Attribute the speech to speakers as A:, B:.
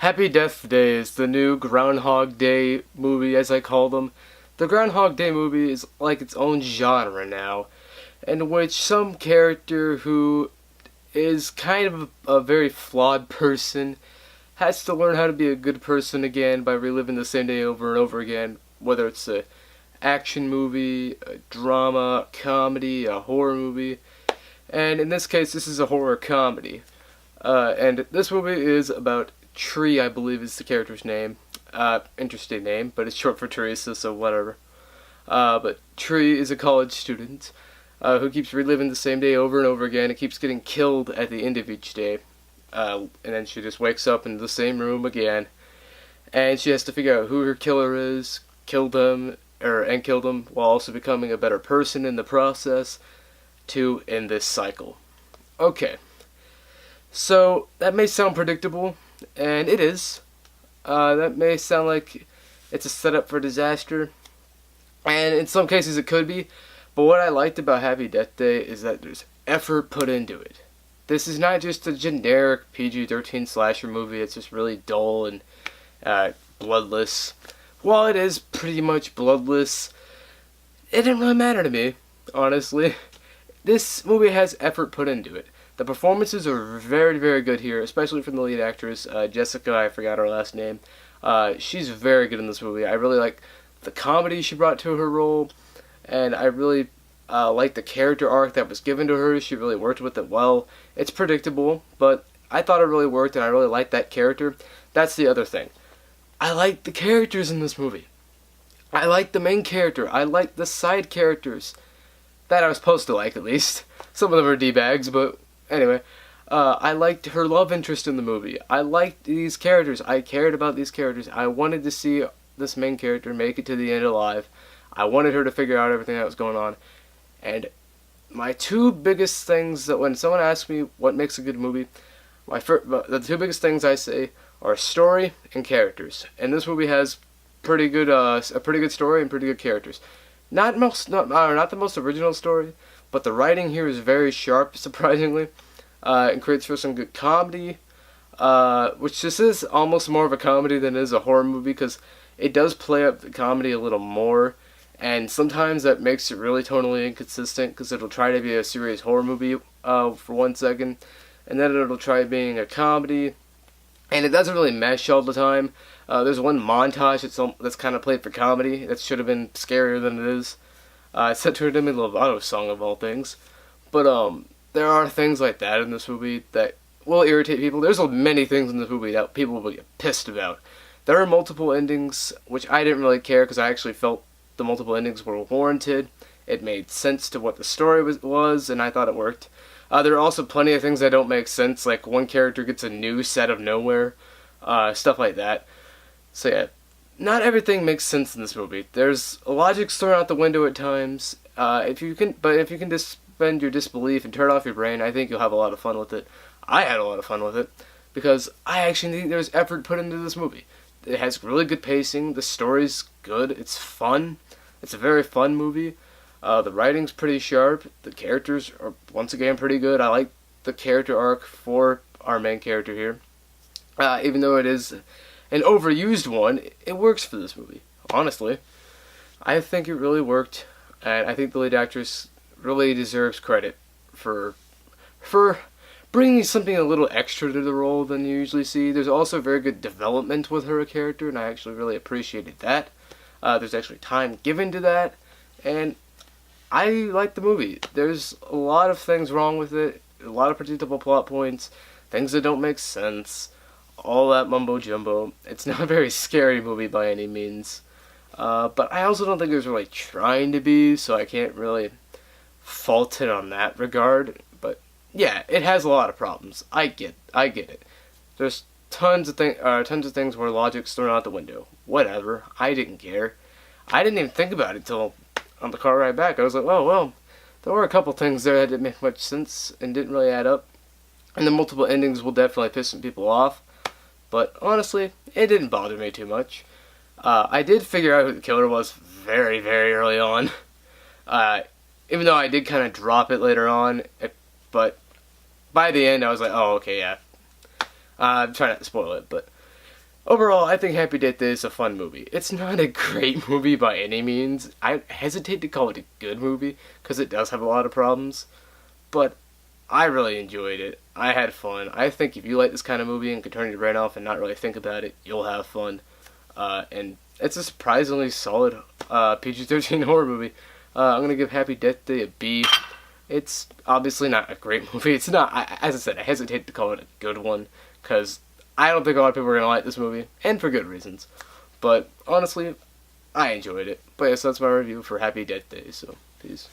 A: Happy Death Day is the new Groundhog Day movie, as I call them. The Groundhog Day movie is like its own genre now, in which some character who is kind of a very flawed person has to learn how to be a good person again by reliving the same day over and over again, whether it's a action movie, a drama, a comedy, a horror movie. And in this case, this is a horror comedy. And this movie is about Tree, I believe is the character's name. Interesting name, but it's short for Teresa, so whatever. But Tree is a college student who keeps reliving the same day over and over again and keeps getting killed at the end of each day. And then she just wakes up in the same room again, and she has to figure out who her killer is, killed him, while also becoming a better person in the process to end this cycle. Okay, so that may sound predictable, and it is. That may sound like it's a setup for disaster, and in some cases it could be, but what I liked about Happy Death Day is that there's effort put into it. This is not just a generic PG-13 slasher movie. It's just really dull and bloodless. While it is pretty much bloodless, it didn't really matter to me, honestly. This movie has effort put into it. The performances are very, very good here, especially from the lead actress, Jessica, I forgot her last name. She's very good in this movie. I really like the comedy she brought to her role, and I really like the character arc that was given to her. She really worked with it well. It's predictable, but I thought it really worked, and I really liked that character. That's the other thing. I like the characters in this movie. I like the main character. I like the side characters. That I was supposed to like, at least. Some of them are D-bags, but anyway. I liked her love interest in the movie. I liked these characters. I cared about these characters. I wanted to see this main character make it to the end alive. I wanted her to figure out everything that was going on. And my two biggest things that when someone asks me what makes a good movie, the two biggest things I say are story and characters. And this movie has a pretty good story and pretty good characters. Not the most original story, but the writing here is very sharp, surprisingly. It creates for some good comedy, which this is almost more of a comedy than it is a horror movie, because it does play up the comedy a little more. And sometimes that makes it really tonally inconsistent, because it'll try to be a serious horror movie for 1 second, and then it'll try being a comedy, and it doesn't really mesh all the time. There's one montage that's kind of played for comedy that should have been scarier than it is. It's set to a Demi Lovato song of all things. But there are things like that in this movie that will irritate people. There's many things in this movie that people will get pissed about. There are multiple endings, which I didn't really care, because I actually felt the multiple endings were warranted. It made sense to what the story was, and I thought it worked. There are also plenty of things that don't make sense, like one character gets a new set of nowhere, stuff like that. So yeah, not everything makes sense in this movie. There's logic thrown out the window at times. If you can suspend your disbelief and turn off your brain, I think you'll have a lot of fun with it. I had a lot of fun with it, because I actually think there's effort put into this movie. It has really good pacing. The story's good. It's fun. It's a very fun movie. The writing's pretty sharp. The characters are, once again, pretty good. I like the character arc for our main character here. Even though it is an overused one, it works for this movie. Honestly, I think it really worked, and I think the lead actress really deserves credit for bringing something a little extra to the role than you usually see. There's also very good development with her character, and I actually really appreciated that. There's actually time given to that, and I like the movie. There's a lot of things wrong with it, a lot of predictable plot points, things that don't make sense, all that mumbo jumbo. It's not a very scary movie by any means, but I also don't think it was really trying to be, so I can't really fault it on that regard. But yeah, it has a lot of problems. I get it. There's tons of things where logic's thrown out the window. Whatever. I didn't care. I didn't even think about it till on the car ride back. I was like, oh well, there were a couple things there that didn't make much sense and didn't really add up. And the multiple endings will definitely piss some people off. But honestly, it didn't bother me too much. I did figure out who the killer was very, very early on. Even though I did kind of drop it later on. But by the end, I was like, oh, okay, yeah. I'm trying not to spoil it, but Overall, I think Happy Death Day is a fun movie. It's not a great movie by any means. I hesitate to call it a good movie because it does have a lot of problems, but I really enjoyed it. I had fun. I think if you like this kind of movie and can turn your brain off and not really think about it, you'll have fun. And it's a surprisingly solid PG-13 horror movie. I'm gonna give Happy Death Day a B. It's obviously not a great movie. It's not, as I said, I hesitate to call it a good one because I don't think a lot of people are gonna like this movie, and for good reasons. But honestly, I enjoyed it. But yes, that's my review for Happy Death Day. So peace.